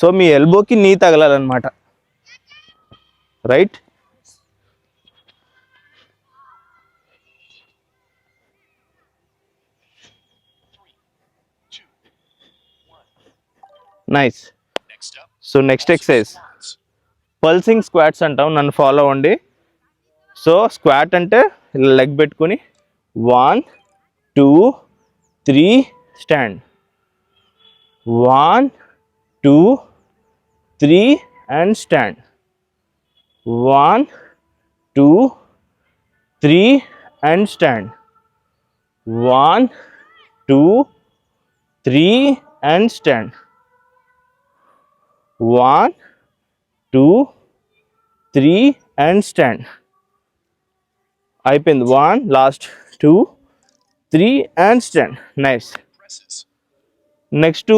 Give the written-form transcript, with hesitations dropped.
So మీ ఎల్బోకి knee తగలాలన్నమాట, right? Nice. So next exercise pulsing squats అంటాం, నన్ను ఫాలో అవ్వండి. సో స్క్వాట్ అంటే లెగ్ పెట్టుకుని 1 2 3 stand, 1 2 3 and stand, 1 2 3 and stand, 1 2 3 and stand, 1 2 3 and stand. అయిపోయింది. 1 last 2 3 and stand. Nice. Next